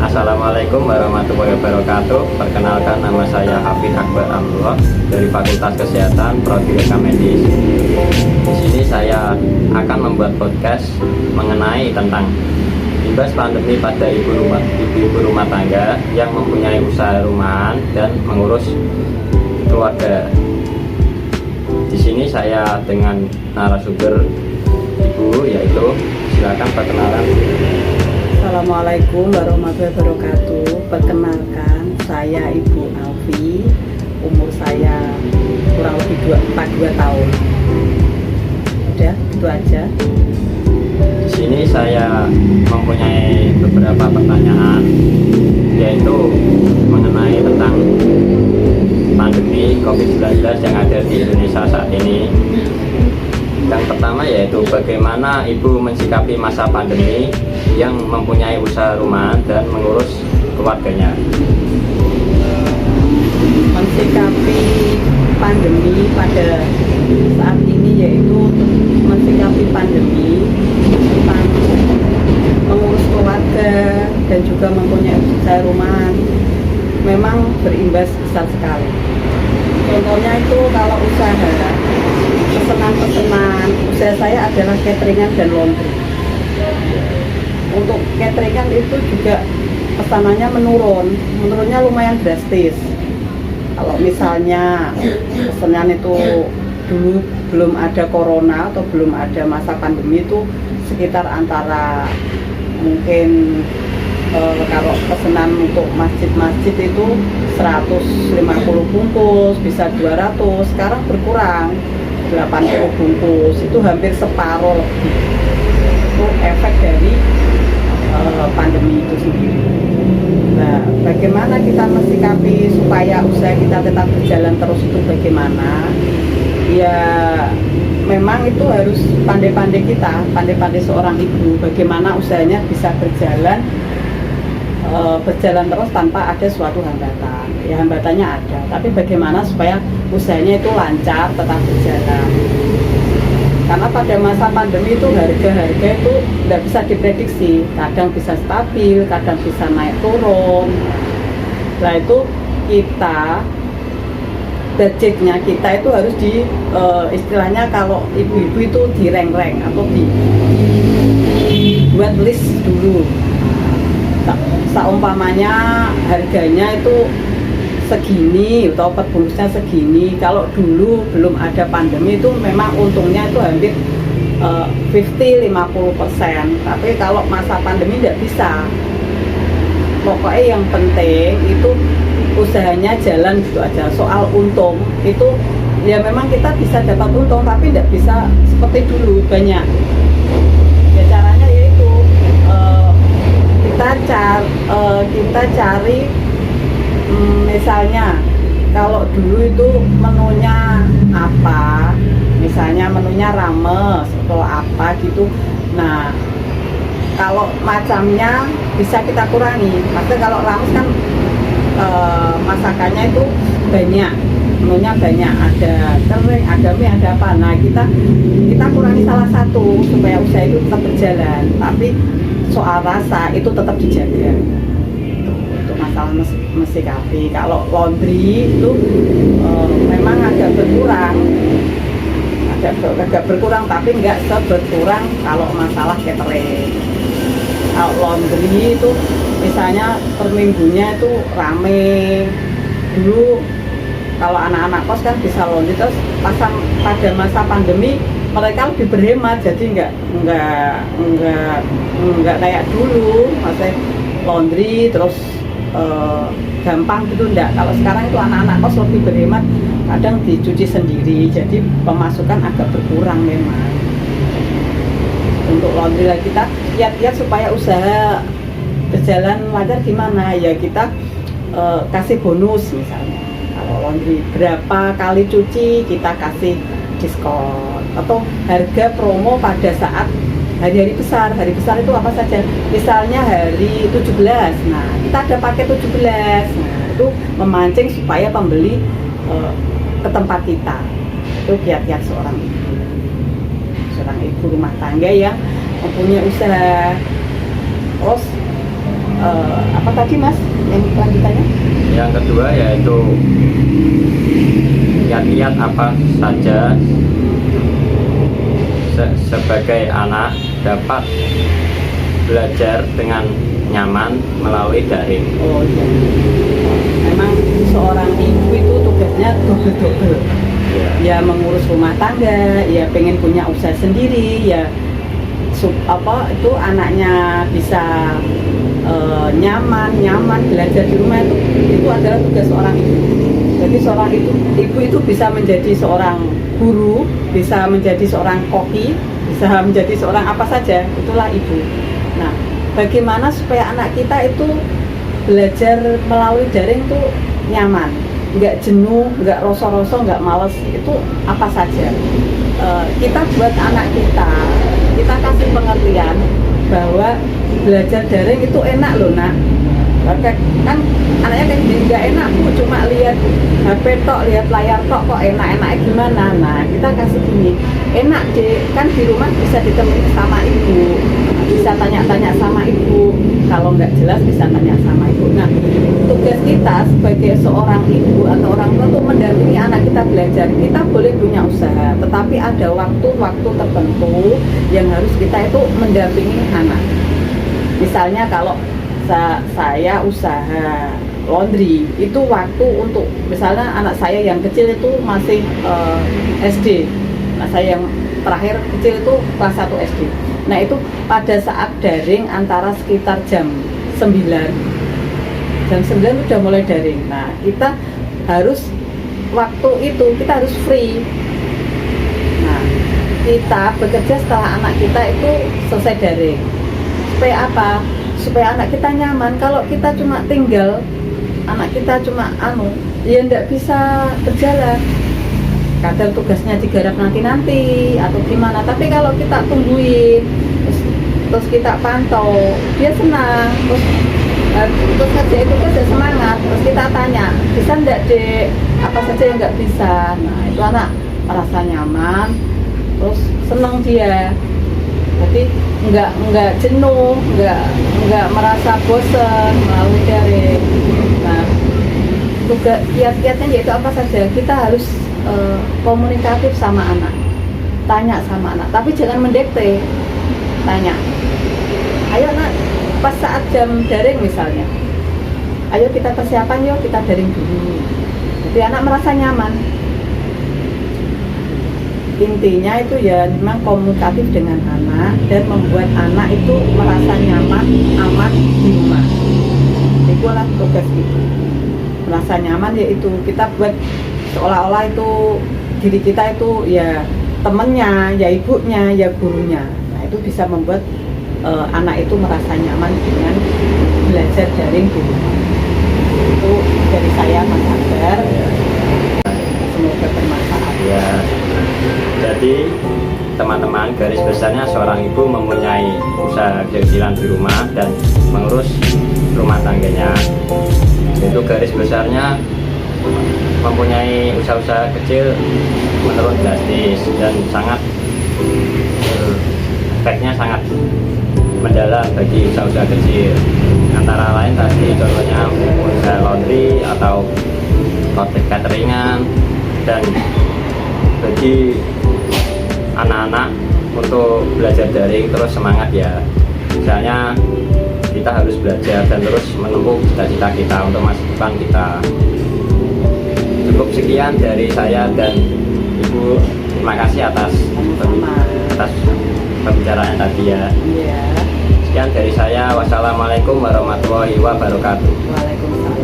Assalamualaikum warahmatullahi wabarakatuh. Perkenalkan, nama saya Hafid Akbar Amrullah dari Fakultas Kesehatan Prodi Rekam Medis. Di sini saya akan membuat podcast mengenai tentang imbas pandemi pada ibu-ibu rumah tangga yang mempunyai usaha rumahan dan mengurus keluarga. Di sini saya dengan narasumber ibu, yaitu silakan perkenalan. Assalamualaikum warahmatullahi wabarakatuh. Perkenalkan, saya Ibu Alfi. Umur saya kurang lebih 42 tahun. Udah, itu aja. Di sini saya mempunyai beberapa pertanyaan, yaitu mengenai tentang pandemi COVID-19 yang ada di Indonesia saat ini. Yang pertama yaitu bagaimana Ibu mensikapi masa pandemi yang mempunyai usaha rumahan dan mengurus keluarganya. Mensikapi pandemi pada saat ini yaitu mensikapi pandemi tentang mengurus keluarga dan juga mempunyai usaha rumahan memang berimbas besar sekali. Contohnya itu kalau usaha pesanan, usaha saya adalah cateringan dan laundry. Untuk cateringan itu juga pesanannya menurunnya lumayan drastis. Kalau misalnya pesanan itu dulu belum ada corona atau belum ada masa pandemi itu sekitar antara mungkin kalau pesanan untuk masjid-masjid itu 150 bungkus, bisa 200, sekarang berkurang 80 bungkus, itu hampir separuh lebih. Itu efek dari pandemi itu sendiri. Nah, bagaimana kita mensikapi supaya usaha kita tetap berjalan terus itu bagaimana? Ya, memang itu harus pandai-pandai pandai seorang ibu, bagaimana usahanya bisa berjalan terus tanpa ada suatu hambatan. Ya, hambatannya ada, tapi bagaimana supaya usahanya itu lancar, tetap berjalan. Karena pada masa pandemi itu harga-harga itu tidak bisa diprediksi, kadang bisa stabil, kadang bisa naik turun. Nah, itu budgetnya kita itu harus istilahnya kalau ibu-ibu itu direng-reng atau dibuat list dulu. Seumpamanya harganya itu segini atau per bungkusnya segini. Kalau dulu belum ada pandemi itu memang untungnya itu hampir 50-50%. Tapi kalau masa pandemi tidak bisa. Pokoknya yang penting itu usahanya jalan gitu aja. Soal untung itu ya memang kita bisa dapat untung, tapi tidak bisa seperti dulu banyak. Ya caranya yaitu kita cari misalnya kalau dulu itu menunya apa, misalnya menunya rames atau apa gitu. Nah, kalau macamnya bisa kita kurangi. Maksudnya kalau rames kan masakannya itu banyak, menunya banyak, ada kering, ada mie, ada apa. Nah, kita kurangi salah satu supaya usaha itu tetap berjalan, tapi soal rasa itu tetap dijaga. Untuk masalah mensikapi. Kalau laundry itu memang agak berkurang, tapi nggak seberkurang kalau masalah catering. Kalau laundry itu misalnya per minggunya itu rame. Dulu kalau anak-anak kos kan bisa laundry, terus pasang pada masa pandemi mereka lebih berhemat, jadi nggak kayak dulu, maksudnya laundry terus gampang gitu, enggak. Kalau sekarang itu anak-anak kos lebih berhemat, kadang dicuci sendiri, jadi pemasukan agak berkurang memang. Untuk laundry lah kita lihat supaya usaha berjalan lancar gimana, ya kita kasih bonus misalnya. Kalau laundry berapa kali cuci kita kasih diskon, atau harga promo pada saat hari-hari besar. Hari besar itu apa saja? Misalnya hari 17. Nah, kita ada paket 17. Nah, itu memancing supaya pembeli ke tempat kita. Itu kiat-kiat seorang ibu rumah tangga yang mempunyai usaha. Terus apa tadi Mas yang lanjutannya? Yang kedua yaitu kiat-kiat apa saja sebagai anak dapat belajar dengan nyaman melalui daring. Oh iya. Memang seorang ibu itu tugasnya double-double. Ya mengurus rumah tangga, ya pengen punya usaha sendiri, ya itu anaknya bisa nyaman belajar di rumah, itu adalah tugas seorang ibu. Jadi seorang ibu itu bisa menjadi seorang guru, bisa menjadi seorang koki, bisa menjadi seorang apa saja, itulah ibu. Nah, bagaimana supaya anak kita itu belajar melalui daring itu nyaman, nggak jenuh, nggak rosor-rosor, nggak males, itu apa saja. Kita buat anak kita kasih pengertian bahwa belajar daring itu enak loh nak. Kan anaknya kan nggak enak bu, cuma lihat HP tok, lihat layar tok, kok enak gimana. Nah kita kasih gini, enak deh, kan di rumah bisa ditemani sama ibu, bisa tanya-tanya sama ibu, kalau nggak jelas bisa tanya sama ibu. Nah tugas kita sebagai seorang ibu atau orang tua untuk mendampingi anak kita belajar. Kita boleh punya usaha, tetapi ada waktu-waktu tertentu yang harus kita itu mendampingi anak. Misalnya kalau saya usaha laundry, itu waktu untuk misalnya anak saya yang kecil itu masih SD, anak saya yang terakhir kecil itu kelas 1 SD. Nah itu pada saat daring antara sekitar jam 9 udah mulai daring. Nah kita harus waktu itu kita harus free. Nah kita bekerja setelah anak kita itu selesai daring. Supaya apa? Supaya anak kita nyaman. Kalau kita cuma tinggal, anak kita cuma ya nggak bisa berjalan. Kadang tugasnya digarap nanti atau gimana. Tapi kalau kita tungguin, terus kita pantau, dia senang. Terus kerja itu kan ada semangat. Terus kita tanya, bisa nggak dek? Apa saja yang nggak bisa? Nah itu anak merasa nyaman, terus senang dia. Jadi nggak jenuh, nggak merasa bosan melalui daring. Nah, tugas kiat-kiatnya yaitu apa saja? Kita harus komunikatif sama anak, tanya sama anak, tapi jangan mendikte. Tanya, ayo nak, pas saat jam daring misalnya, ayo kita persiapan yuk, kita daring dulu. Jadi anak merasa nyaman. Intinya itu ya memang komunikatif dengan anak dan membuat anak itu merasa nyaman, aman di rumah. Itulah tugas itu. Merasa nyaman yaitu kita buat seolah-olah itu diri kita itu ya temennya, ya ibunya, ya gurunya. Nah itu bisa membuat anak itu merasa nyaman dengan belajar daring di rumah. Itu dari saya Mas Akbar. Semoga bermanfaat. Ya. Jadi teman-teman, garis besarnya seorang ibu mempunyai usaha kecil-kecilan di rumah dan mengurus rumah tangganya. Itu garis besarnya mempunyai usaha-usaha kecil menurun drastis dan sangat efeknya sangat mendalam bagi usaha-usaha kecil. Antara lain tadi contohnya usaha laundry atau cateringan, dan bagi anak-anak untuk belajar daring terus semangat ya. Misalnya kita harus belajar dan terus menempuh cita-cita kita untuk masa depan kita. Cukup sekian dari saya dan Ibu. Terima kasih atas pembicaraan tadi ya. Iya. Sekian dari saya. Wassalamualaikum warahmatullahi wabarakatuh. Waalaikumsalam.